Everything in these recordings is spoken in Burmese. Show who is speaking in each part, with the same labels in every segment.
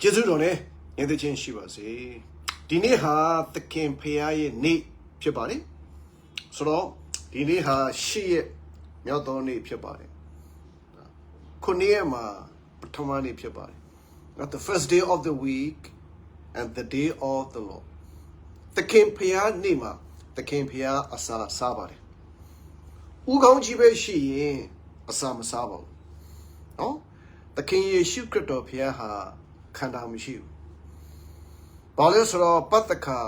Speaker 1: ကျေးဇူးတော်နဲ့ညီသချင်းရှိပါစေဒီနေ့ဟာသခင်ဖရာရဲ့နေ့ဖြစ်ပါတယ်ဆိုတော့ဒီနေ့ဟာရှေ့ရဲ့မြောက်သောနေ့ဖြစ်ပါတယ်ခုနေ့ရက်မှာပထမနေ့ဖြစ်ပါတယ် the first day of the week and the day of the Lord သခင်ဖရာနေ့မှာသခင်ဖရာအစာစားပါတယ်ဥကောင်းကြီးပဲရှိရင်အစာမစားပါဘူးနော်သခင်ယေရှုခရစ်တော်ဖရာဟာခန္ဓာမရှိဘူးဘာလို့ဆိုတော့ပတ်သက်ခါ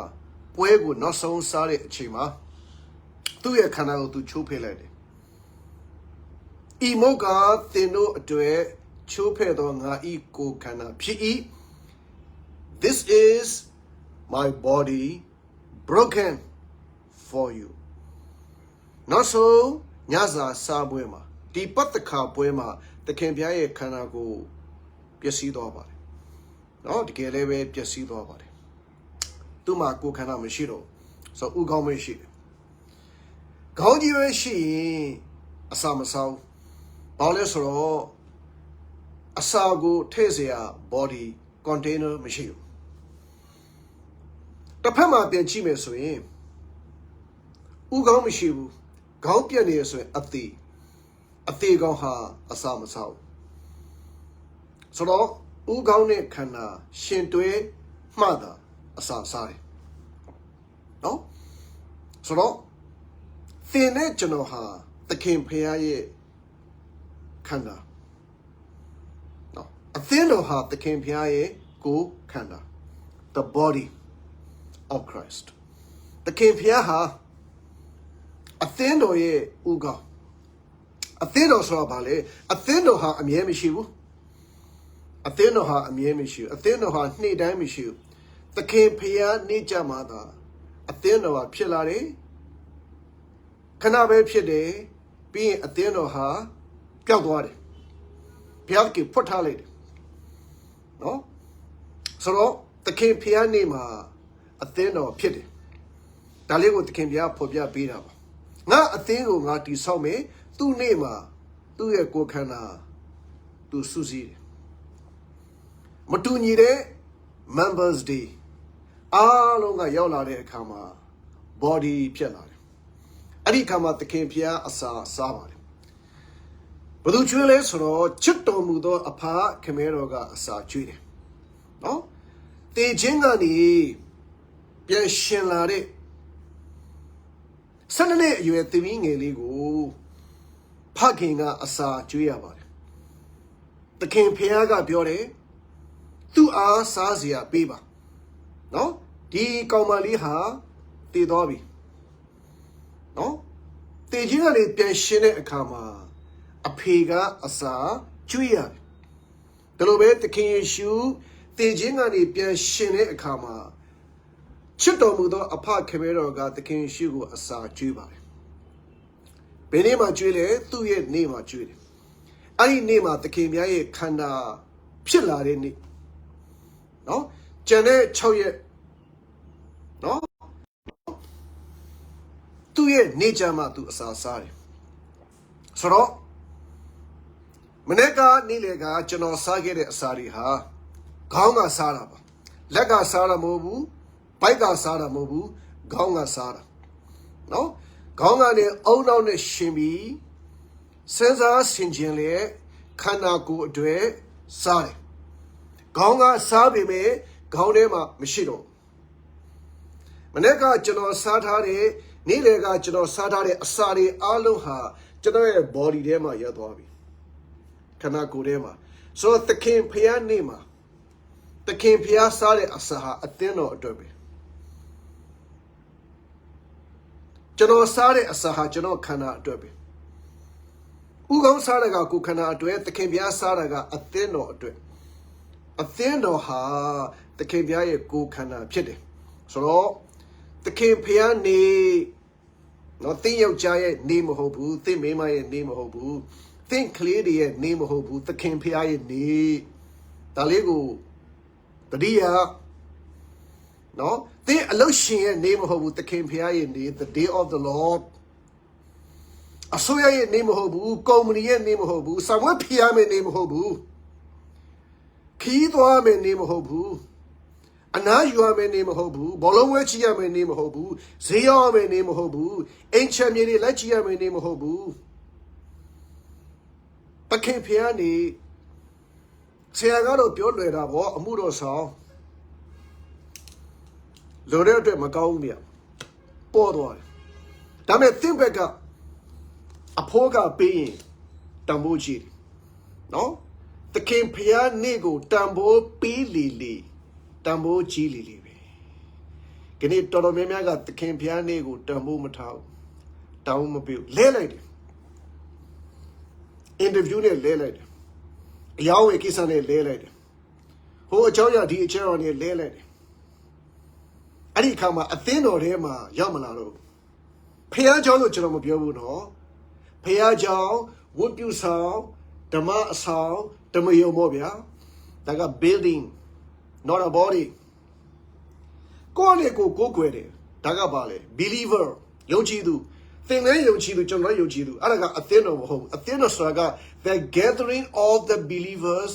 Speaker 1: ပွဲကိုနောက်ဆုံးစားတဲ့အချိန်မှာသူ့ရဲ့ခန္ဓာကိုသူချိုးဖဲ့လိုက်တယ်ဤမုတ်ကသင်တို့အတွေ့ချိုးဖဲ့သောငါဤကိုခန္ဓာဖြစ်၏ This is my body broken for you နောက်ဆုံးညစာစားပွဲမှာဒီပတ်သက်ခါပွဲမှာသခင်ဘုရားရဲ့ခန္ဓာကိုပျက်စီးသွားပါတယ်နော်တကယ်လည်းပဲပျက်စီးသွားပါတယ်သူ့မှာကိုယ်ခန္ဓာမရှိတော့ဆိုဥကောင်းမရှိတယ်ခေါင်းကြီးပဲရှိရင်အစာမစားဘူးဘာလဲဆိုတော့အစာကိုထည့်เสีย body container မရှိဘူးတစ်ဖက်မှာပြန်ကြည့်မယ်ဆိုရင်ဥကောင်းမရှိဘူးခေါင်းပြက်နေရဆိုရင်အသေးကောင်းဟာအစာမစားဘူးဆိုတော့ဥကောင်းနဲ့ခန္ဓာရှင်တွဲမှတာအစာစားတယ်နော်ဆိုတော့သင်နဲ့ကျွန်တော်ဟာသခင်ဖရာရဲ့ခန္ဓာနော်အသင်းတော်ဟာသခင်ဖရာရဲ့ကိုယ်ခန္ဓာ the body of Christ သခင်ဖရာဟာအသင်းတော်ရဲ့ဥကောင်းအသင်းတော်ဆိုတာဘာလဲအသင်းတော်ဟာအမြဲမရှိဘူးအသင်းတော်ဟာအမြဲမရှိဘူးအသင်းတော်ဟာနေ့တိုင်းမရှိဘူးသခင်ဖရာနေ့ကြမှာသာအသင်းတော်ဟာဖြစ်လာတယ်ခဏပဲဖြစ်တယ်ပြီးရင်အသင်းတော်ဟာပျောက်သွားတယ်ဘုရားကဖွတ်ထားလိုက်တယ်နော်ဆိုတော့သခင်ဖရာနေ့မှာအသင်းတော်ဖြစ်တယ်ဒါလေးကိုသခင်ဖရာဖော်ပြပေးတာပါငါအသင်းကိုငါတည်ဆောက်မယ်သူ့နေ့မှာသူ့ရဲ့ကိုယ်ခန္ဓာသူစုစည်းတယ်မတူညီတဲ့ members day အားလုံးကရောက်လာတဲ့အခါမှာ body ဖြစ်လာတယ်အဲ့ဒီအခါမှာသခင်ဖျားအစာစားပါတယ်ဘယ်သူကျွေးလဲဆိုတော့ချစ်တော်မူသောအဖခမဲတော်ကအစာကျွေးတယ်နော်တေခြင်းကနေပြန်ရှင်လာတဲ့12နှစ်အရွယ်သမီးငယ်လေးကိုဖခင်ကအစာကျွေးရပါတယ်သခင်ဖျားကပြောတယ်သူ့အားစားစရာပေးပါနော်ဒီကောင်မလေးဟာတည်သွားပြီနော်တည်ခြင်းကနေပြန်ရှင်တဲ့အခါမှာအဖေကအစာကျွေးရတယ်ဒါလိုပဲသခင်ယေရှုတည်ခြင်းကနေပြန်ရှင်တဲ့အခါမှာချစ်တော်မူသောအဖခင်မဲတော်ကသခင်ယေရှုကိုအစာကျွေးပါတယ်ဘယ်နေ့မှကျွေးလဲသူ့ရဲ့နေ့မှာကျွေးတယ်အဲ့ဒီနေ့မှာသခင်များရဲ့ခန္ဓာဖြစ်လာတဲ့နေ့နော်ကျန်တဲ့6ရက်နော်သူ့ရဲ့နေကြမှာသူအစာစားတယ်ဆိုတော့မနေ့ကနေ့လေကကျွန်တော်စားခဲ့တဲ့အစာတွေဟာခေါင်းကစားတာပါလက်ကစားတာမဟုတ်ဘူးဘိုက်ကစားတာမဟုတ်ဘူးခေါင်းကစားတာနော်ခေါင်းကနေအုံနောက်နဲ့ရှင်ပြီးစဉ်းစားဆင်ခြင်လေခန္ဓာကိုယ်အတွေ့စားတယ်ခေါင်းကစားပေမဲ့ခေါင်းထဲမှာမရှိတော့မနေ့ကကျွန်တော်စားထားတဲ့နေ့လယ်ကကျွန်တော်စားထားတဲ့အစာတွေအားလုံးဟာကျွန်တော်ရဲ့ body ထဲမှာရောက်သွားပြီခန္ဓာကိုယ်ထဲမှာဆိုတော့သခင်ဖျားနေ့မှာသခင်ဖျားစားတဲ့အစာဟာအသင်းတော်အတွက်ပဲကျွန်တော်စားတဲ့အစာဟာကျွန်တော်ခန္ဓာအတွက်ပဲဥကောင်းစားတဲ့ကကိုယ်ခန္ဓာအတွက်သခင်ဖျားစားတာကအသင်းတော်အတွက်အသင်းတော်ဟာသခင်ဖျားရဲ့ကိုယ်ခန္ဓာဖြစ်တယ်ဆိုတော့သခင်ဖျားနေနော်သင်ယောက်ျားရဲ့နေမဟုတ်ဘူးသင်မိန်းမရဲ့နေမဟုတ်ဘူးသင်ကလေးတွေရဲ့နေမဟုတ်ဘူးသခင်ဖျားရဲ့နေဒါလေးကိုတတိယနော်သင်အလုရှင်ရဲ့နေမဟုတ်ဘူးသခင်ဖျားရဲ့နေ the day of the Lord အစိုးရရဲ့နေမဟုတ်ဘူးကုမ္ပဏီရဲ့နေမဟုတ်ဘူးစာမွေးဖျားမယ့်နေမဟုတ်ဘူးခ သွားမယ်နေမဟုတ်ဘူးအနာယူရမယ်နေမဟုတ်ဘူးဘောလုံးဝဲချီရမယ်နေမဟုတ်ဘူးဈေးရောက်ရမယ်နေမဟုတ်ဘူးအိမ်ချမ်းမြေတွေလက်ချီရမယ်နေမဟုတ်ဘူးတခင်ဖျားနေဆရာကတော့ပြောလွယ်တာပေါ့အမှုတော်ဆောင်လိုတဲ့အတွက်မကောင်းဘူးမြတ်ပေါ်သွားတယ်ဒါပေမဲ့သင်ဘက်ကအဖိုးကပေးရင်တန်ဖိုးကြီးနော်တခင်ဖျားနေကိုတန်ဖိုးပေးလီတန်ဖိုးကြီးလီပဲဒီနေ့တော်တော်များများကတခင်ဖျားနေကိုတန်ဖိုးမထားဘူးတောင်းမပေးဘူးလဲလိုက်တယ်အင်တာဗျူးနဲ့လဲလိုက်တယ်အယောင်းဝယ်ကိစ္စနဲ့လဲလိုက်တယ်ဟိုအကြောင်းရဒီအကြောင်းနဲ့လဲလိုက်တယ်အဲ့ဒီအခါမှာအသင်းတော်ထဲမှာရောက်မလာတော့ဖះเจ้าလို့ကျွန်တော်မပြောဘူးနော်ဖះเจ้าဝတ်ပြုဆောင်ဓမ္မအဆောင်ဓမ္မယုံပေါ့ဗျာဒါက building not a body ကိုယ်နဲ့ကိုကွယ်တယ်ဒါကပါလေ believer ယုံကြည်သူသင်လည်းယုံကြည်သူကျွန်တော်ယုံကြည်သူအဲ့ဒါကအသင်းတော်မဟုတ်ဘူးအသင်းတော်ဆိုတာက the gathering of the believers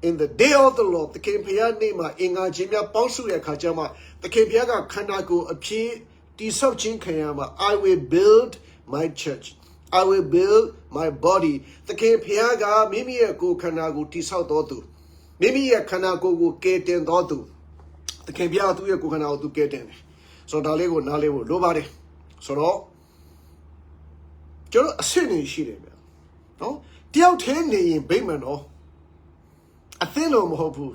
Speaker 1: in the day of the Lord တခင်ဖះနေ့မှာအင်္ဂါချင်းများပေါင်းစုတဲ့အခါကျမှတခင်ဖះကခန္ဓာကိုယ်အဖြစ်တိဆောက်ခြင်းခံရမှာ I will build my church I will build my body တခင်ဖះကမိမိရဲ့ကိုယ်ခန္ဓာကိုတိဆောက်တော်သူမိမိရဲ့ခန္ဓာကိုယ်ကိုကယ်တင်တော်သူတခင်ဖះသူ့ရဲ့ကိုယ်ခန္ဓာကိုသူကယ်တင်တယ်ဆိုတော့ဒါလေးကိုနားလေးဖို့လိုပါတယ်ဆိုတော့ကျွန်တော်အဆင့်နေရှိတယ်ဗျာနော်တယောက်ထဲနေရင်ဗိမာန်တော်အသင်းတော်မဟုတ်ဘူး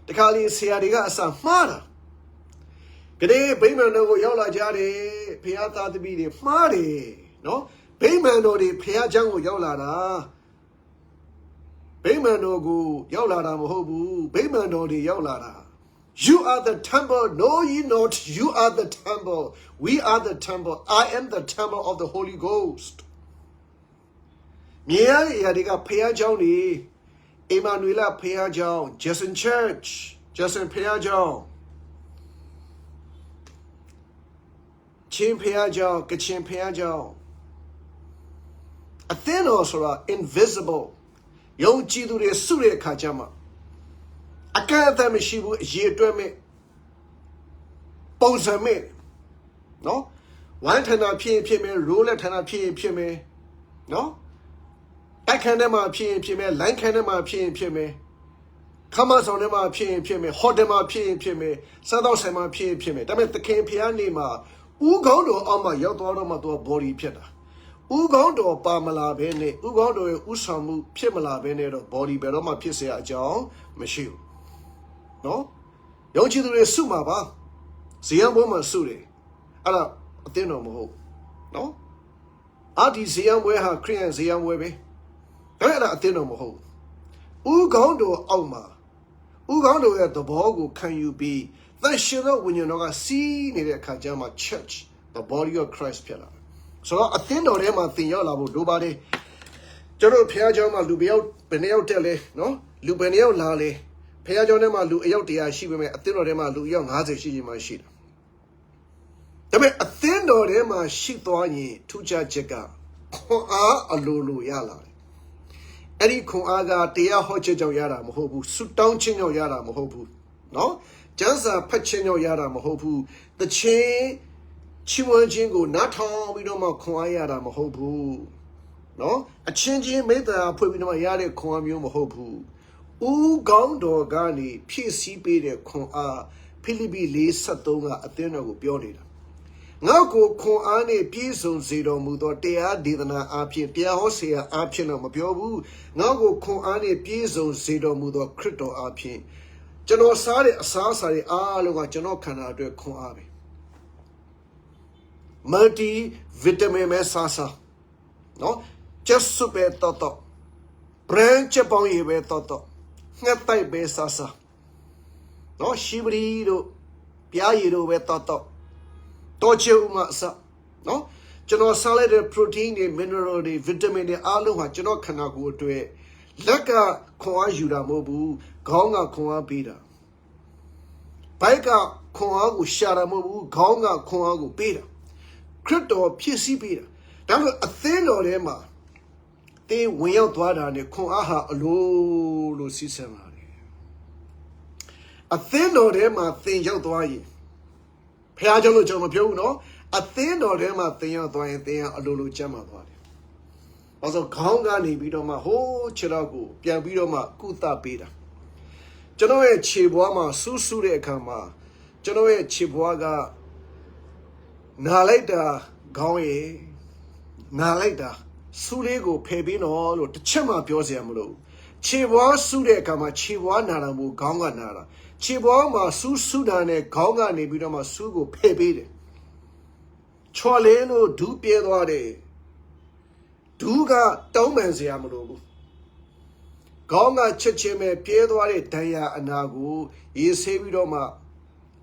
Speaker 1: တခါလေဆရာတွေကအစမှားတာကလေးဗိမာန်တော်ကိုရောက်လာကြတယ်ဖះသားသမီးတွေမှားတယ်နော်ဗိမာန်တော်တွေဖះเจ้าကိုရောက်လာတာဗိမာန်တော်ကိုရောက်လာတာမဟုတ်ဘူးဗိမာန်တော်တွေရောက်လာတာ You are the temple know ye not you are the temple we are the temple I am the temple of the Holy Ghost မြေရတွေကဖះเจ้าတွေEmmanuel ဖះเจ้า Jason Church Jason ဖះเจ้าချင်းဖះเจ้าကချင်ဖះเจ้าအသင်းတော်ဆိုတာ invisible ယုံကြည်သူတွေစုတဲ့အခါကျမှအကန့်အသတ်မရှိဘူးအရေးအတွက်မဲ့ပုံစံမဲ့နော်ဝမ်းထဏဖြစ်မယ်ရိုးလက်ထဏဖြစ်မယ်နော်တိုက်ခန်းထဲမှာဖြစ်မယ်လိုင်းခန်းထဲမှာဖြစ်မယ်ခမဆောင်ထဲမှာဖြစ်မယ်ဟိုတယ်မှာဖြစ်မယ်စားတော့ဆိုင်မှာဖြစ်မယ်ဒါပေမဲ့သခင်ဖျားနေမှာဥကောင်းတော်အောက်မှာရောက်သွားတော့မှသူက body ဖြစ်တာဥကောင်းတော်ပါမလာဘဲနဲ့ဥကောင်းတော်ရဲ့ဥဆောင်မှုဖြစ်မလာဘဲနဲ့တော့ body ဘယ်တော့မှဖြစ်เสียအကြောင်းမရှိဘူးနော်ယုံကြည်သူတွေစုမှာပါဇေယျဘုံမှာစုတယ်အဲ့ဒါအသင်းတော်မဟုတ်နော်အာဒီဇေယျဘွဲဟာခရစ်ယာန်ဇေယျဘွဲပဲဒါပေမဲ့အဲ့ဒါအသင်းတော်မဟုတ်ဥကောင်းတော်အောက်မှာဥကောင်းတော်ရဲ့သဘောကိုခံယူပြီးသန့်ရှင်းသောဝိညာဉ်တော်ကစီးနေတဲ့အခါကျမှ church the body of Christ ဖြစ်လာတယ်ဆိုတော့အသင်းတော်ထဲမှာသင်ရောက်လာဖို့လိုပါတယ်ကျွန်တော်ဖះเจ้าမှာလူဘယ်နှစ်ယောက်တက်လဲနော်လူဘယ်နှစ်ယောက်လာလဲဖះเจ้าထဲမှာလူအယောက်100ရှိပေမဲ့အသင်းတော်ထဲမှာလူအယောက်50ရှိရင်မှရှိတာဒါပေမဲ့အသင်းတော်ထဲမှာရှိသွားရင်ထူးခြားချက်ကခွန်အားအလိုရလာတယ်အဲ့ဒီခွန်အားကတရားဟောချက်ကြောင့်ရတာမဟုတ်ဘူးဆုတောင်းခြင်းကြောင့်ရတာမဟုတ်ဘူးနော်ကျမ်းစာဖတ်ခြင်းကြောင့်ရတာမဟုတ်ဘူးတခြင်းချီးမွမ်းခြင်းကိုနားထောင်ပြီးတော့မှခွန်အားရတာမဟုတ်ဘူးနော်အချင်းချင်းမေတ္တာဖွင့်ပြီးတော့မှရတဲ့ခွန်အားမျိုးမဟုတ်ဘူးဦးကောင်းတော်ကနေဖြည့်ဆည်းပေးတဲ့ခွန်အားဖိလိပ္ပိ4:73ကအသင်းတော်ကိုပြောနေတာငါ့ကိုခွန်အားနဲ့ပြည့်စုံစေတော်မူသောတရားဒေသနာအားဖြင့်တရားဟောဆရာအားဖြင့်တော့မပြောဘူးငါ့ကိုခွန်အားနဲ့ပြည့်စုံစေတော်မူသောခရစ်တော်အားဖြင့်ကျွန်တော်စားတဲ့အစားအစာတွေအားလုံးကကျွန်တော်ခန္ဓာအတွက်ခွန်အားပဲ multi vitamin ပဲစားနော်ချက်စုပဲတော့ branch ပေါင်းရပဲတော့ငှက်တိုက်ပဲစားနော်ရှိပရီတို့ပြားရည်တို့ပဲတော့ချေဥမအစနော်ကျွန်တော်စားလိုက်တဲ့ protein တွေ mineral တွေ vitamin တွေအားလုံးဟာကျွန်တော်ခန္ဓာကိုယ်အတွက်လက်ကခွန်အားယူတာမဟုတ်ဘူးခေါင်းကခွန်အားပေးတာဘိုက်ကခွန်အားကိုရှာတာမဟုတ်ဘူးခေါင်းကခွန်အားကိုပေးတာခရစ်တော်ဖြစ်စည်းပေးတာဒါလို့အသင်းတော်ထဲမှာတင်းဝင်ရောက်သွားတာနဲ့ခွန်အားဟာအလိုလိုစီးဆင်းလာတယ် အသင်းတော်ထဲမှာသင်ရောက်သွားရင်ဖះเจ้าလို့ကျွန်တော်မပြောဘူးနော်အသင်းတော်ထဲမှာသင်ရောက်သွားရင်သင်ကအလိုလိုကျမ်းမာသွားတယ်။ဘာလို့ခေါင်းကနေပြီးတော့မှဟိုးခြေတော့ကိုပြန်ပြီးတော့မှကုသပေးတာကျွန်တော်ရဲ့ခြေဘွားမှာဆူးဆူးတဲ့အခါမှာကျွန်တော်ရဲ့ခြေဘွားကနာလိုက်တာခေါင်းရဲ့နာလိုက်တာဆူးလေးကိုဖယ်ပြီးတော့လို့တစ်ချက်မှပြောစရာမလိုခြေဘွားဆူးတဲ့အခါမှာခြေဘွားနာတာမို့ခေါင်းကနာတာခြေဘွားမှာဆူးတာနဲ့ခေါင်းကနေပြီးတော့မှဆူးကိုဖယ်ပေးတယ်ချော်လေးလို့ဒူးပြဲသွားတယ်ဒူးကတောင်းပန်စရာမလိုဘူးခေါင်းကချက်ချင်းပဲပြဲသွားတဲ့ဒဏ်ရာအနာကိုရေးဆေးပြီးတော့မှ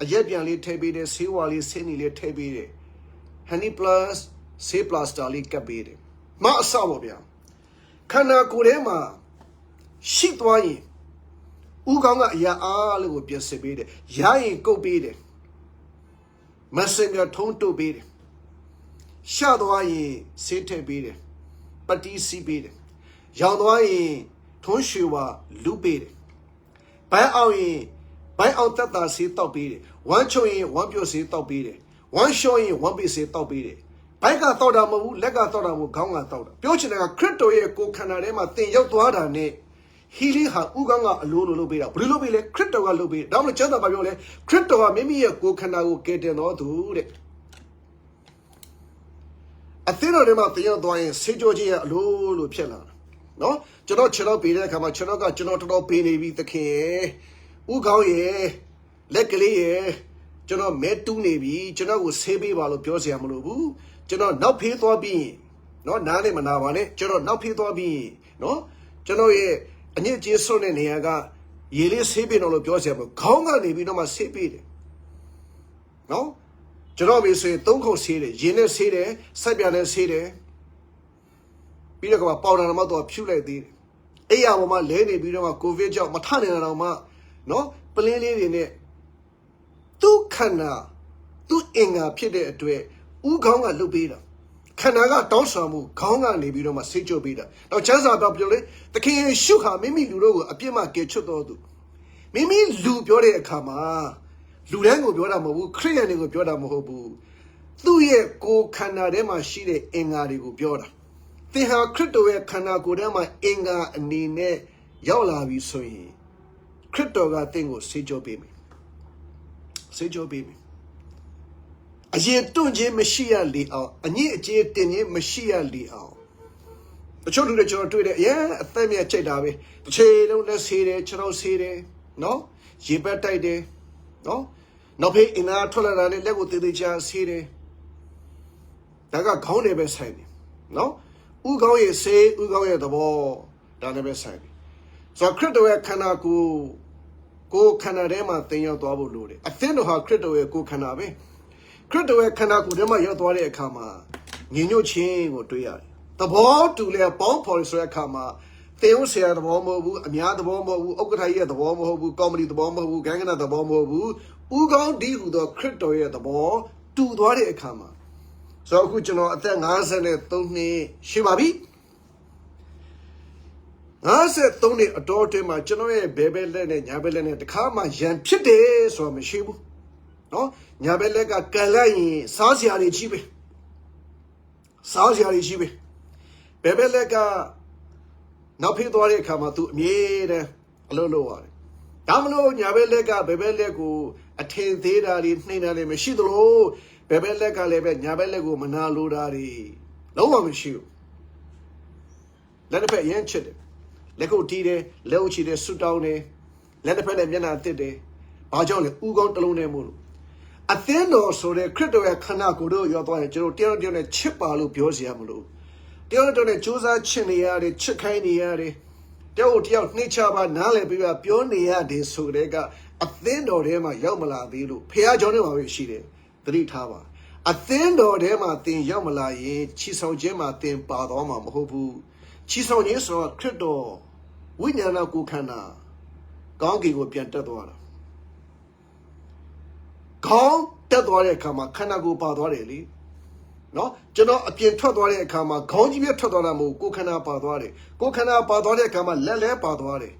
Speaker 1: အရက်ပြန်လေးထည့်ပေးတယ်ဆေးဝါးလေးဆင်းနေလေးထည့်ပေးတယ် honey plus ဆေး plaster လေးကပ်ပေးတယ်မအဆောက်ပါဗျာခန္ဓာကိုယ်ထဲမှာရှိသွားရင်ဥကောင်းကအရာအားလို့ကိုပြင်ဆင်ပေးတယ်ရရင်ကုတ်ပေးတယ်မစင်ကထုံးတုပ်ပေးတယ်ရှသွားရင်ဆေးထည့်ပေးတယ်ပတိစီးပေးတယ်ရောင်သွားရင်ထွန်းရွှေဝါလူပေးတယ်ဘိုင်းအောင်ရင်ဘိုင်းအောင်တက်တာဆေးတောက်ပေးတယ်ဝမ်းချုံရင်ဝမ်းပြုတ်ဆေးတောက်ပေးတယ်ဝမ်းလျှောရင်ဝမ်းပိဆေးတောက်ပေးတယ်ဘိုင်းကတောက်တာမဟုတ်ဘူးလက်ကတောက်တာမဟုတ်ခေါင်းကတောက်တာပြောချင်တာကခရစ်တော်ရဲ့ကိုယ်ခန္ဓာထဲမှာသင်ရောက်သွားတာနဲ့ဟီလီဟာဥကောင်းကအလိုလိုလုပ်ပေးတာဘယ်လိုလုပ်ပေးလဲခရစ်တော်ကလုပ်ပေးဒါမှမဟုတ်ကျမ်းစာမှာပြောလဲခရစ်တော်ကမိမိရဲ့ကိုယ်ခန္ဓာကိုကယ်တင်တော်သူတဲ့အသင်းတော်ထဲမှာသင်ရောက်သွားရင်ဆေးကြောခြင်းရဲ့အလိုလိုဖြစ်လာတာနော်ကျွန်တော်ခြေတော့ပေးတဲ့အခါမှာကျွန်တော်တော်တော်ပေးနေပြီသခင်ရဲ့ဥကောင်းရဲ့လက်ကလေးရဲ့ကျွန်တော်မဲတူးနေပြီကျွန်တော်ကိုဆေးပေးပါလို့ပြောစရာမလိုဘူးကျွန်တော်နောက်ဖေးသွားပြီးနော်နားနဲ့မနာပါနဲ့ကျွန်တော်နောက်ဖေးသွားပြီးနော်ကျွန်တော်ရဲ့အညစ်အကြေးဆွတဲ့နေရာကရေလေးဆေးပေးတော့လို့ပြောစရာမလိုခေါင်းကနေပြီးတော့မှဆေးပေးတယ်နော်ကျွန်တော်မေဆိုရင်3ခုဆေးတယ်ရေနဲ့ဆေးတယ်စိုက်ပြာနဲ့ဆေးတယ်ပြီးတော့ကပေါင်တာတော့တော့ဖြူလိုက်သေးတယ်အဲ့ရပေါ်မှာလဲနေပြီးတော့မှကိုဗစ်ကြောင့်မထနိုင်တော့မှနော်ပလင်းလေးတွေနဲ့သူ့ခန္ဓာသူ့အင်္ဂါဖြစ်တဲ့အတွက်ဥခေါင်းကလှုပ်ပေးတာခန္ဓာကတောင်းဆောင်မှုခေါင်းကနေပြီးတော့မှဆေးကြောပေးတာတော့ချမ်းသာတော့ပြောလေသခင်ယေရှုဟာမိမိလူတို့ကိုအပြစ်မှကယ်ချွတ်တော်သူမိမိလူပြောတဲ့အခါမှာလူတိုင်းကိုပြောတာမဟုတ်ဘူးခရစ်ယာန်တွေကိုပြောတာမဟုတ်ဘူးသူ့ရဲ့ကိုယ်ခန္ဓာထဲမှာရှိတဲ့အင်္ဂါတွေကိုပြောတာသင်ဟာခရစ်တော်ရဲ့ခန္ဓာကိုယ်ထဲမှာအင်္ဂါအနေနဲ့ရောက်လာပြီဆိုရင်ခရစ်တော်ကသင်ကိုဆေးကြောပေးမယ်ဆေးကြောပေးမယ်အရင်တွန့်ခြင်းမရှိရလေအောင်အညစ်အကြေးတင်ခြင်းမရှိရလေအောင်တချို့လူတွေကျွန်တော်တွေ့တယ်အသက်မြတ်ချိတ်တာပဲတစ်ချိန်လုံးလက်ဆေးတယ်ခြေထောက်ဆေးတယ်နော်ရေပက်တိုက်တယ်နော်နောက်ဖေးအင်နာထွက်လာတာနဲ့လက်ကိုတေးသေးချာဆေးတယ်ဒါကခေါင်းတွေပဲဆိုင်တယ်နော်ဥကောင်းရဲ့ဆေးဥကောင်းရဲ့သဘောဒါနဲ့ပဲဆိုင်တယ်ဆိုတော့ခရစ်တော်ရဲ့ခန္ဓာကိုယ်ခန္ဓာထဲမှာသင်ရောက်သွားဖို့လိုတယ်အသင်းတော်ဟာခရစ်တော်ရဲ့ကိုယ်ခန္ဓာပဲခရစ်တော်ရဲ့ခန္ဓာကိုယ်ထဲမှာရောက်သွားတဲ့အခါမှာညီညွတ်ခြင်းကိုတွေ့ရတယ်သဘောတူလဲပေါင်းဖော်ဆိုတဲ့အခါမှာသင်ဦးဆရာသဘောမဟုတ်ဘူးအများသဘောမဟုတ်ဘူးဥက္ကဋ္ဌရဲ့သဘောမဟုတ်ဘူးကော်မတီသဘောမဟုတ်ဘူးဂိုင်းကနာသဘောမဟုတ်ဘူးဥကောင်းဒီဟူသောခရစ်တော်ရဲ့သဘောတူသွားတဲ့အခါမှာဆိုတော့အခုကျွန်တော်အသက်53နှစ်ရှိပါပြီ53နှစ်အတော်အတွင်းမှာကျွန်တော်ရဲ့ဘဲဘဲလက်နဲ့ညာဘဲလက်နဲ့တခါမှရန်ဖြစ်တယ်ဆိုတာမရှိဘူးနော်ညာဘက်လက်ကကန်လိုက်ရင်စားစရာတွေကြီးပဲစားစရာတွေကြီးပဲဘယ်ဘက်လက်ကနောက်ဖေးသွားတဲ့အခါမှာ तू အမြဲတမ်းအလုပ်လုပ်ရတယ်ဒါမလို့ညာဘက်လက်ကဘယ်ဘက်လက်ကိုအထင်သေးတာတွေနှိမ့်တာတွေမရှိသလိုဘယ်ဘက်လက်ကလည်းပဲညာဘက်လက်ကိုမနာလိုတာတွေလုံးဝမရှိဘူးလက်တစ်ဖက်ရမ်းချစ်တယ်လက်ကိုတီးတယ်လက်ကိုချီတယ်ဆူတောင်းတယ်လက်တစ်ဖက်နဲ့မျက်နှာတစ်တယ်ဘာကြောင့်လဲဥကောင်းတစ်လုံးနဲ့မို့လို့အသင်းတော်ဆိုတဲ့ခရစ်တော်ရဲ့ခန္ဓာကိုယ်တို့ရောက်သွားရင်ကျွန်တော်တယောက်နဲ့ချစ်ပါလို့ပြောစရာမလိုတယောက်နဲ့ကြိုးစားချစ်နေရတယ်ချစ်ခိုင်းနေရတယ်တယောက်နှိမ့်ချပါနားလည်ပြီးပြောနေရတယ်ဆိုတဲ့ကအသင်းတော်ထဲမှာရောက်မလာသေးလို့ဖះကြောင့်နဲ့မှာပဲရှိတယ်သတိထားပါအသင်းတော်ထဲမှာသင်ရောက်မလာရင်ချီဆောင်ခြင်းမှာသင်ပါသွားမှာမဟုတ်ဘူးချီဆောင်ခြင်းဆိုတော့ခရစ်တော်ဝိညာဏကိုခန္ဓာကောင်းကင်ကိုပြန်တက်သွားတာခေါင်းတက်သွားတဲ့အခါမှာခန္ဓာကိုယ်ပါသွားတယ်လေနော်ကျွန်တော်အပြင်ထွက်သွားတဲ့အခါမှာခေါင်းကြီးပြထွက်သွားတာမဟုတ်ကိုယ်ခန္ဓာပါသွားတယ်ကိုယ်ခန္ဓာပါသွားတဲ့အခါမှာလက်လဲပါသွားတယ်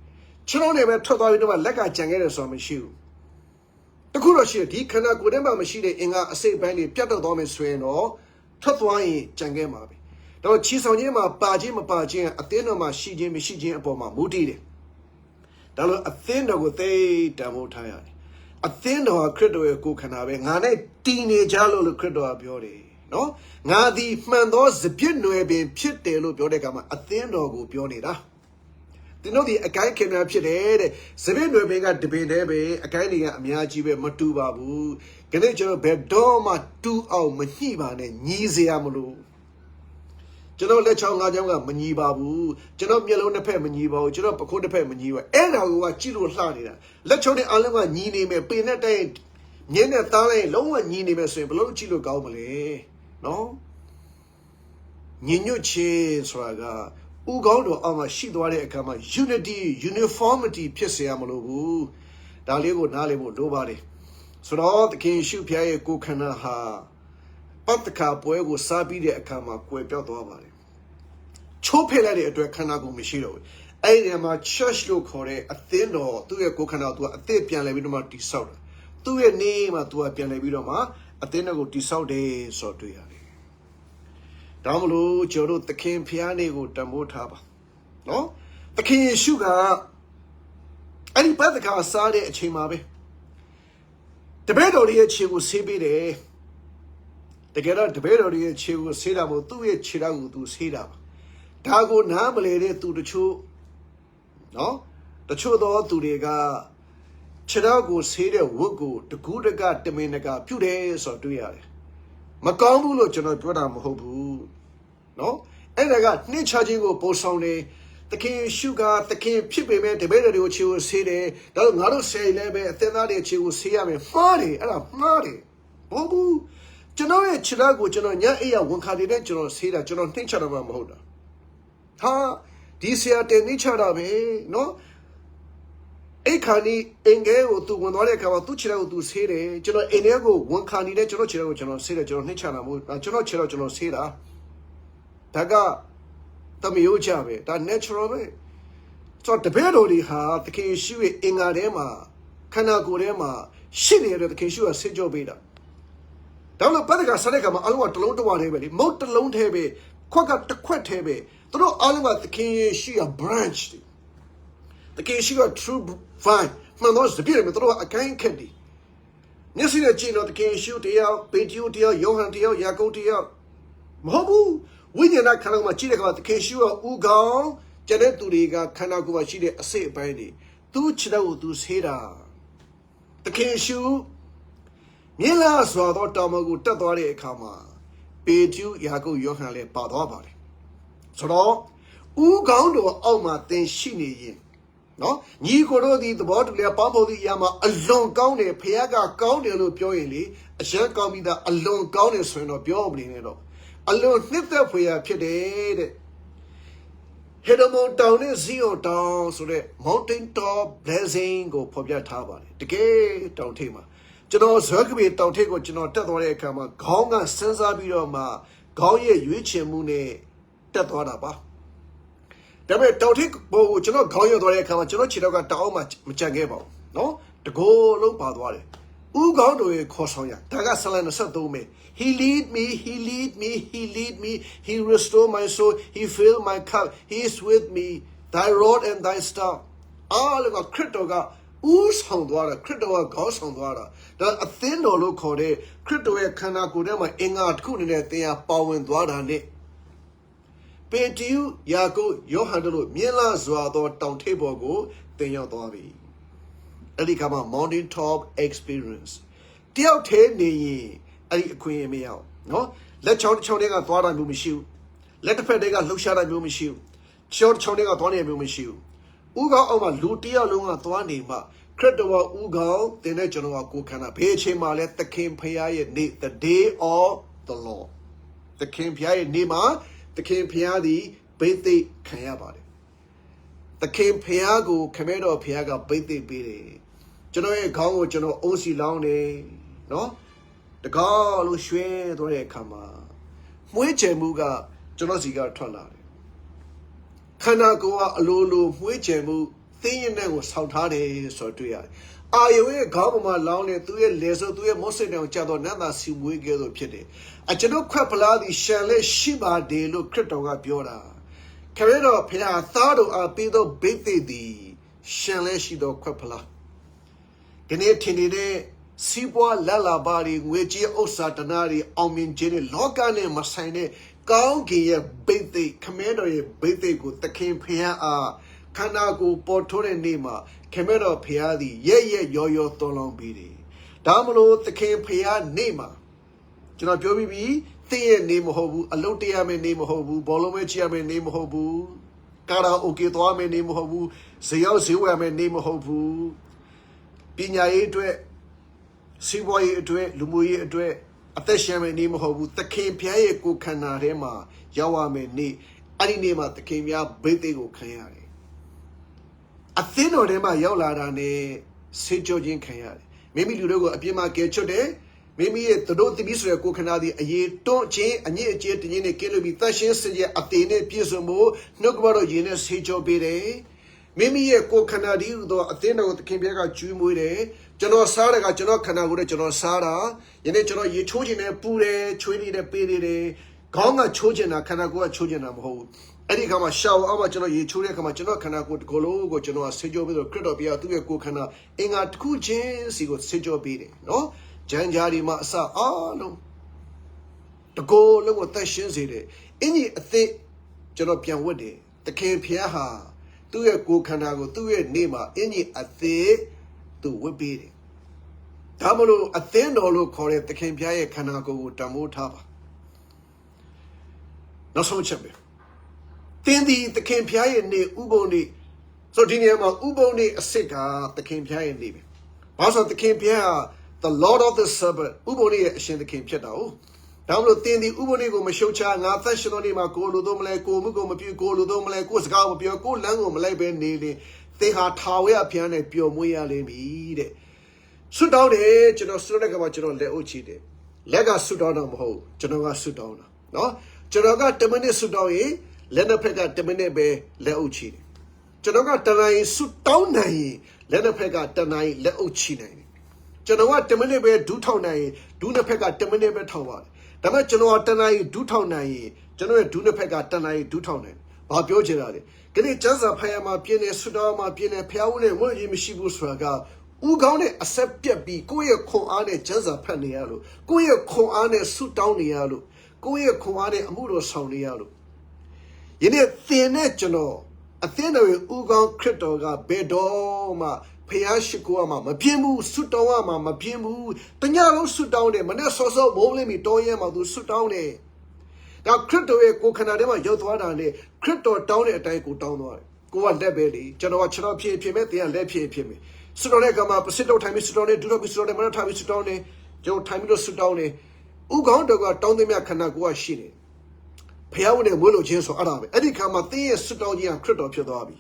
Speaker 1: ခြေထောက်နဲ့ပဲထွက်သွားပြီးတော့လက်ကကြံခဲ့တယ်ဆိုတာမရှိဘူး တခုတော့ရှိတယ်ဒီခန္ဓာကိုယ်ထဲမှာမရှိတဲ့အင်္ဂါအစိတ်ပိုင်းတွေပြတ်တော့သွားမယ်ဆိုရင်တော့ထွက်သွားရင်ကြံခဲ့မှာပဲတော့ချီဆောင်ခြင်းမှာပါခြင်းမပါခြင်းအသင်းတော်မှာရှိခြင်းမရှိခြင်းအပေါ်မှာမူတည်တယ်ဒါလို့အသင်းတော်ကိုသိတန်ဖိုးထားရတယ်အသင်းတော်ခရစ်တော်ရဲ့ကိုယ်ခန္ဓာပဲငါနဲ့တည်နေကြလို့ခရစ်တော်ကပြောတယ်နော်ငါသည်မှန်သောစပြစ်နွယ်ပင်ဖြစ်တယ်လို့ပြောတဲ့အခါမှာအသင်းတော်ကိုပြောနေတာဒီတို့ဒီအကိုင်းခင်များဖြစ်တယ်တဲ့စပြစ်နွယ်ပင်ကတပင်တည်းပဲအကိုင်းတွေကအများကြီးပဲမတူပါဘူးခဏကျွန်တော်ဘယ်တော့မှတူအောင်မညှိပါနဲ့ညီးစရာမလို့ကျွန်တော်လက်ချောင်းငါးချောင်းကမညီပါဘူးကျွန်တော်မျက်လုံးတစ်ဖက်မညီပါဘူးကျွန်တော်ပခုံးတစ်ဖက်မညီပါအဲ့ဒါကကြည့်လို့လှနေတာလက်ချောင်းနဲ့အားလုံးကညီနေမယ်ပင်နဲ့တိုင်ညင်းနဲ့သားလိုက်လုံးဝညီနေမယ်ဆိုရင်ဘလို့ကြည့်လို့ကောင်းမလဲနော်ညီညွတ်ခြင်းဆိုတာကဥကောင်းတော်အောက်မှာရှိသွားတဲ့အခါမှာ unity uniformity ဖြစ်စေရမလို့ဘူးဒါလေးကိုနားလည်ဖို့လိုပါတယ်ဆိုတော့သခင်ရှုဖျားရဲ့ကိုယ်ခန္ဓာဟာပတ်တခါပွဲကိုစားပြီးတဲ့အခါမှာကွယ်ပြောက်သွားပါတယ်ချိုးဖဲ့လိုက်တဲ့အတွက်ခန္ဓာကိုယ်မရှိတော့ဘူးအဲ့ဒီမှာ church လို့ခေါ်တဲ့အသင်းတော်သူ့ရဲ့ကိုယ်ခန္ဓာကိုအသစ်ပြန်လဲပြီးတော့မှတိဆောက်တာသူ့ရဲ့နေမှာသူကပြန်လဲပြီးတော့မှအသင်းတော်ကိုတိဆောက်တယ်ဆိုတော့တွေ့ရတယ်ဒါမလို့ကျွန်တော်တို့သခင်ဖျားနေကိုတန်ဖိုးထားပါနော်သခင်ယေရှုကအဲ့ဒီပတ်တခါစားတဲ့အချိန်မှာပဲတပည့်တော်ရဲ့ခြေကိုဆေးပေးတယ်တကယ်တော့တပည့်တော်ရဲ့ခြေကိုဆေးတာမို့သူ့ရဲ့ခြေထောက်ကိုသူဆေးတာပါဒါကိုနားမလဲတဲ့သူတချို့နော်တချို့သောသူတွေကခြေထောက်ကိုဆေးတဲ့ဝတ်ကိုတကူးတကတမင်တကပြုတ်တယ်ဆိုတော့တွေ့ရတယ်မကောင်းဘူးလို့ကျွန်တော်ပြောတာမဟုတ်ဘူးနော်အဲ့ဒါကနှိမ့်ချခြင်းကိုပို့ဆောင်တယ်သခင်ရှုကသခင်ဖြစ်ပေမဲ့တပည့်တော်တွေကိုခြေကိုဆေးတယ်ဒါတော့ငါတို့ဆယ်လည်းပဲအသင်းသားတွေခြေကိုဆေးရမယ်မှားတယ်အဲ့ဒါမှားတယ်ဘာဘူးကျွန်တော်ရဲ့ခြေထောက်ကိုကျွန်တော်ညအိယာဝန်ခါနေတဲ့ကျွန်တော်ဆေးတာကျွန်တော်နှိမ့်ချတာမှမဟုတ်တာဟာဒီဆရာတင်နှိမ့်ချတာပဲနော်အဲ့ခါนี้အင်္ဂဲကိုသူဝင်သွားတဲ့အခါမှာသူ့ခြေထောက်ကိုသူဆေးတယ်ကျွန်တော်အိမ်ထဲကိုဝန်ခါနေတဲ့ကျွန်တော်ခြေထောက်ကိုကျွန်တော်ဆေးတယ်ကျွန်တော်နှိမ့်ချတာမဟုတ်ကျွန်တော်ခြေထောက်ကျွန်တော်ဆေးတာဒါကတမျိုးကြပဲဒါ natural ပဲဆိုတော့တပည့်တော်တွေဟာသခင်ယေရှုရဲ့အင်္ဂါထဲမှာခန္ဓာကိုယ်ထဲမှာရှိနေတဲ့သခင်ယေရှုကဆေးကြောပေးတာဒါလို့ပတ်တကဆက်တဲ့ခါမှာအလုံးကတစ်လုံးတစ်ဝါသေးပဲလေမုတ်တစ်လုံးသေးပဲခွက်ကတစ်ခွက်သေးပဲသူတို့အလုံးကသခင်ယေရှုက branch သခင်ယေရှုက true vine မှန်တော့စပြည့်တယ်သူတို့ကအကိုင်းခက်တယ်မျက်စိနဲ့ကြည့်တော့သခင်ယေရှုတရားပေတရုတရားယောဟန်တရားယာကုပ်တရားမဟုတ်ဘူးဝိညာဏခန္ဓာမှာကြည့်တဲ့အခါသခင်ရှုကဥကောင်းကျတဲ့သူတွေကခန္ဓာကိုယ်မှာရှိတဲ့အစိတ်အပိုင်းတွေသူ့ခြေထောက်ကိုသူဆေးတာသခင်ရှုမြင်လာစွာသောတောင်ပေါ်ကိုတက်သွားတဲ့အခါမှာပေတရုယာကုပ်ယောဟန်လည်းပါသွားပါတယ်ဆိုတော့ဥကောင်းတော်အောက်မှာသင်ရှိနေရင်နော်ညီကိုတို့ဒီသဘောတူလေပေါင်းဖို့ဒီအရာမှာအလွန်ကောင်းတယ်ဖခင်ကကောင်းတယ်လို့ပြောရင်လေအရန်ကောင်းပြီးသားအလွန်ကောင်းတယ်ဆိုရင်တော့ပြောမနေနဲ့တော့အလွန်နှစ်သက်ဖွယ်ရာဖြစ်တယ်တဲ့ဟေဒမုန်တောင်နဲ့ဇီယိုတောင်ဆိုတဲ့ mountain top blessing ကိုဖော်ပြထားပါတယ်တကယ်တောင်ထိပ်မှာကျွန်တော်ဇွဲကပေတောင်ထိပ်ကိုကျွန်တော်တက်သွားတဲ့အခါမှာခေါင်းကစဉ်းစားပြီးတော့မှခေါင်းရဲ့ရွေးချယ်မှုနဲ့တက်သွားတာပါဒါပေမဲ့တောင်ထိပ်ဘောကိုကျွန်တော်ခေါင်းရွက်သွားတဲ့အခါမှာကျွန်တော်ခြေထောက်ကတောင်အောင်မှမကြံခဲ့ပါဘူးနော်တကိုယ်လုံးပါသွားတယ်ဥကောင်းတို့ရဲ့ခေါ်ဆောင်ရဒါကဆလန်23ပဲ He lead me he lead me he lead me he restore my soul he fill my cup he is with me thy rod and thy staff အားလုံးကခရစ်တော်ကဥဆောင်သွားတာခရစ်တော်ကခေါင်းဆောင်သွားတာဒါအသင်းတော်လို့ခေါ်တဲ့ခရစ်တော်ရဲ့ခန္ဓာကိုယ်ထဲမှာအင်္ဂါတစ်ခုအနေနဲ့သင်ဟာပါဝင်သွားတာနဲ့ပေတရုယာကုပ်ယောဟန်တို့မြင်လာစွာသောတောင်ထိပ်ပေါ်ကိုသင်ရောက်သွားပြီအဲ့ဒီကမှာ mountain top experience တယောက်ထဲနေရင်အဲ့ဒီအခွင့်အရေးမရအောင်နော်လက်ချောင်းတစ်ချောင်းတွေကသွားတာမျိုးမရှိဘူးလက်တစ်ဖက်တွေကလှုပ်ရှားတာမျိုးမရှိဘူးချောင်းတစ်ချောင်းတွေကသွားနေမျိုးမရှိဘူးဥကောင်းအောင်မှာလူတယောက်လုံးကသွားနေမှခရစ်တော်ဥကောင်းတင်တဲ့ကျွန်တော်ကကိုယ်ခန္ဓာဘယ်အချိန်မှလဲသခင်ဖရာရဲ့နေ့ the day of the Lord သခင်ဖရာရဲ့နေ့မှာသခင်ဖရာသည်ဘိသိက်ခံရပါတယ်သခင်ဖရာကိုခမဲတော်ဖရာကဘိသိက်ပေးတယ်ကျွန်တော်ရဲ့ခေါင်းကိုကျွန်တော်အုံးစီလောင်းတယ်နော်တကားလို့ရွှဲသွားတဲ့အခါမှာမွေးချယ်မှုကကျွန်တော်စီကထွက်လာတယ်ခန္ဓာကိုယ်ကအလိုလိုမွေးချယ်မှု thing in there was how hard is or 2 years. Are you a government long to a lesser to a Mosset and Chadonana si we get a pity? I cannot crapala the shale Shiba de lo Critoga Piora. Carrero Pia thought of a pedo bete di shale shido crapala. Canetine Siboa Lala Bari, which o Satanari, Omin Jenny, Logane Masane, Gaungi, bete, commander, bete good, the king Pia. Kanago Portore Nima, Camero Piadi, ye yo tolong bidi. Damalo the King Pia Nima. Jana Jobi, Thea name hobu, Alotiame name hobu, Bolomechiame name hobu, Kara Okitoame name hobu, Sayao Siwame name hobu, Pina etwe, Siboy etwe, Lumui etwe, Ateshame name hobu, the King Pia Kukana Rema, Yawame ni, Aninema the King Ya Betego Kayari. A thin or them a yolada, St. Georgian Kayari. Maybe you go up your market today. Maybe the don't be so coconadi a year don't change and yet jet in a kilo be fashion, say Athene, Piesamo, no about genus Hijo Bede. Maybe a coconadi, though Athena with the Kimberga Jumude, General Sara, General Canago, General Sara, Yenetro, ye children a pure, 20 the pede, Gonga children a Canago children am hold. Any come a shower, how much you truly come a cana good colo, go to know a sejo with a credit to a cookana, in a two chains, he got sejo beating, no? Janjari Masa, no. The goal of what that shins it. Any a thick Janopian woody, the King Piaha, to a cookana, to a nema, any a thick to whip beating. Tamalo, a thin or look call it the King Pia Kanago, Tamu Taba. Not so champion. Then the Campia ne Uboni. So Diniama Uboni a sicker, the Campia name. Also the Campia, the Lord of the Suburb, Uboni a shin the Campia. Down within the Ubonigo Mashocha, Nathashonima, Goludomle, Gomugo, Mapu, Goludomle, Gosgao, Pure, Golango, Malay, Nili. They had Tawa piano, pure Muya Lemide. Sit down there, General Sunaka, General Leochide. Lega Sudanam ho, General Sudana. No? General Temane Sudawi. Lena Pega Temenebe Leochi. Janoga Tanai Sut down nai, Lena Pega Tanai Leochi. Janoa Temenebe Dutonai, Duna Pega Temenebe Tower. Dama Janoa Tanai Dutonai, Janoa Duna Pega Tanai Dutonai. Babio Gerard. Get it just a Payama Piene Sudama Piene Piaune, William Shibusraga. Ugone accept be go a coane Jaza Panialo, go a coane Sut down Nialo, go a coane Amuro Saunialo. You need thin etchano. A thin of Ugan Critoga, Bedoma, Payashikuama, Mapimu, Sutawama, Mapimu, Tanyaro Sutawne, Manasoso, Molemi, Toyama, do Sutawne. Now Crito Cocanadema, Yotwana, Crito down at Taiko down. Go on that belly, Janoa Chano Pime, and let Pime. Sutonegama, Pasito time is Sutone, do not be Sutone, Manatami Sutone, Joe Timino Sutone. Ugandoga down the Macanagua Shini. Piaone Willow James or Arabi. Eddie Kama, they sit down here and crit up your derby.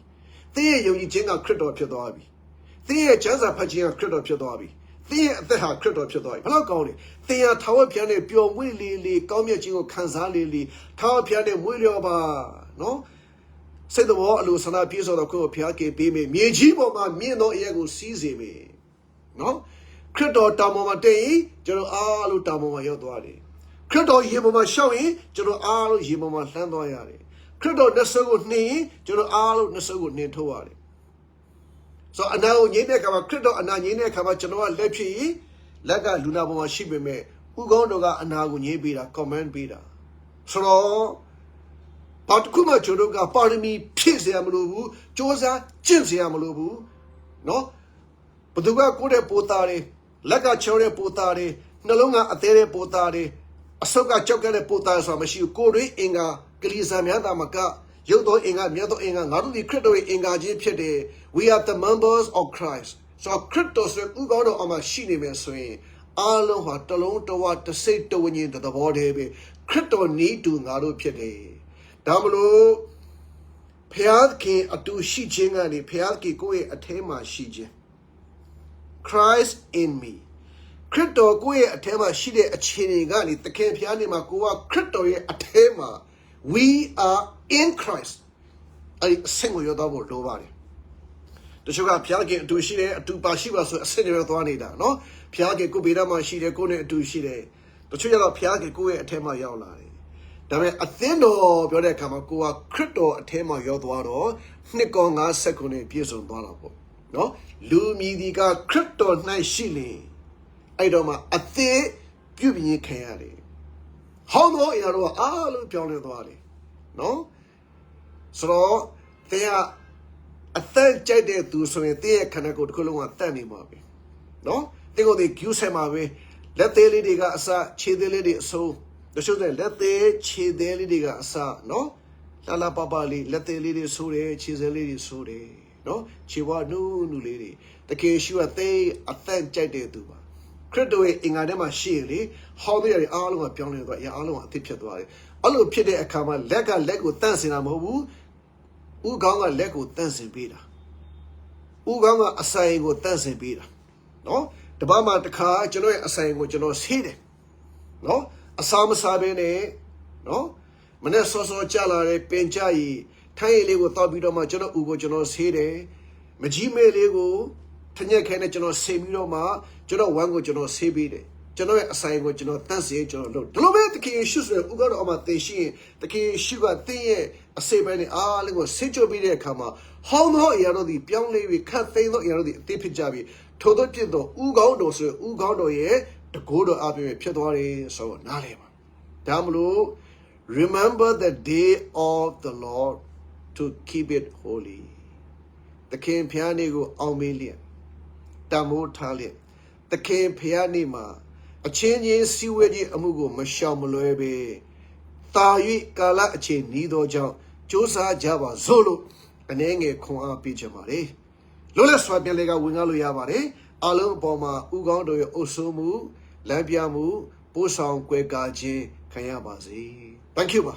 Speaker 1: They you jinga crit up your derby. They Jaza Pajia crit up your derby. They have crit up your derby. Palagoni. They are Tower Piano, Pure Willy, Gomia Jingo Kanzali, Tower Piano, Willioba. No? Say the war, Lucana piece of the co Piake, Bime, Mijibo, me no ego sees me. No? Crit or Tamomate, General Alu Tamoma Yodwadi. Credo Yimoma showing, General Alu Yimoma Sandoyari. Credo Nasago knee, General Alu Nasago Nintoari. So now Yenekama Credo and Yenekama General Lepi, Laga Lunaboma Shibime, Ugondoga and Nagunye Bida, command Bida. So, Patkuma Chodoga, pardon me, Pizziamalubu, Josa, Jimsiamalubu. No? But the work Kode Potare, Laga Chore Potare, Nalonga Atere Potare. Asoka Chokale Pota Samashi, Kori Inga, Kalisa Miata Maka, Yodo Inga, Miato Inga, Naru Credo Inga Jipede. We are the members of Christ. So Cryptos Ugono Amashini Mesway, Alo Hatalon to what to say to win into the body. Crypto need to Naru Pede. Damalo Pialki Atu Shijinga, the Pialki Goe Atema Shije. Christ in me. Crypto Goe Atema Shide Achinigani, the Campiani Makua, Crypto Atema. We are in Christ. I single your double nobody. တချို့ကဖျားခင်အတူရှိတယ်အတူပါရှိပါဆိုအစစ်တွေပဲသွားနေတာနော်ဖျားခင်ကိုဗေဒမှာရှိတယ်ကိုနဲ့အတူရှိတယ်တချို့ကတော့ဖျားခင်ကိုရဲ့အထက်မှာရောက်လာတယ်ဒါပေမဲ့အသင်းတော်ပြောတဲ့အခါမှာကိုကခရစ်တော်အထက်မှာရောက်သွားတော့နှစ်ကော50ခုနဲ့ပြည့်စုံသွားတာပေါ့နော်လူမြည်ဒီကခရစ်တော်၌ရှိလေအဲ့တော့မှအသေးပြုပြင်ခံရတယ်ဟောင်းတော့အရာတော့အားလုံးပြောင်းလဲသွားတယ်နော်ဆိုတော့တရားအသက်ကြိုက်တဲ့သူဆိုရင်တည့်ရဲ့ခန္ဓာကိုယ်တစ်ခုလုံးကတတ်နေမှာပဲနော်တင်းကိုယ်ဒီကျူးဆဲမှာပဲလက်သေးလေးတွေကအစခြေသေးလေးတွေအစိုးတချို့တဲ့လက်သေးခြေသေးလေးတွေကအစနော်လာလာပပလေးလက်သေးလေးတွေဆိုးတယ်ခြေသေးလေးတွေဆိုးတယ်နော်ခြေဘွားနူးနူးလေးတွေတကယ်ရှိရသေးအသက်ကြိုက်တဲ့သူပါခရစ်တော်ရဲ့အင်္ဂါထဲမှာရှိရလေဟောတဲ့ရည်အားလုံးကပြောင်းလဲသွားရအားလုံးကအသစ်ဖြစ်သွားတယ်အဲ့လိုဖြစ်တဲ့အခါမှာလက်ကလက်ကိုတန့်စင်တာမဟုတ်ဘူးဥကောင်းကလက်ကိုတန့်စင်ပေးတာဥကောင်းကအဆိုင်ကိုတန့်စင်ပေးတာနော်တပတ်မှာတစ်ခါကျွန်တော်ရဲ့အဆိုင်ကိုကျွန်တော်ဆေးတယ်နော်အစာမစားဘဲနဲ့နော်မနေ့စောစောကြလာတဲ့ပင်ကြရီထိုင်းရည်လေးကိုတောက်ပြီးတော့မှကျွန်တော်ဥကိုကျွန်တော်ဆေးတယ်မကြီးမဲလေးကိုထညက်ခဲနဲ့ကျွန်တော်ဆေးပြီးတော့မှကျွန်တော်ဝမ်းကိုကျွန်တော်ဆေးပေးတယ်ကျွန်တော်ရဲ့အဆိုင်ကိုကျွန်တော်တန့်စင်ကျွန်တော်လုပ်ဒီလိုပဲတကယ်ရှုဆိုဥကတော့အမှသိရှိရင်တကယ်ရှုကတင်းရဲ့အစိပ်ပိုင်းနဲ့အားလုံးကိုဆစ်ကြပြီးတဲ့အခါမှာဟောင်းသောအရာတို့ဒီပြောင်းလဲပြီးခတ်သိမ်းသောအရာတို့ဒီအသေးဖြစ်ကြပြီးထို့သောပြစ်သောဥကောင်းတော်ဆိုဥကောင်းတော်ရဲ့တကိုးတော်အပြင်ဖြစ်သွားတယ်ဆိုတော့နားလည်ပါဒါမလို့ remember the day of the Lord to keep it holy တခင်ဖျားနေကိုအောင်မေးလျက်တမိုးထားလျက်တခင်ဖျားနေမှာအချင်းချင်းစီဝဲကြီးအမှုကိုမရှောင်မလွဲပဲတာ၍ကာလအချိန်နီးသောကြောင့်စ조사ကြပါစို့လို့အနေငယ်ခွန်အားပေးကြပါလေလွတ်လပ်စွာပြန်လေကဝင်ကားလို့ရပါတယ်အလုံးအပေါ်မှာဥကောင်းတို့ရဲ့အုပ်စိုးမှုလမ်းပြမှုပို့ဆောင်ကွယ်ကာခြင်းခံရပါစေ Thank you ပါ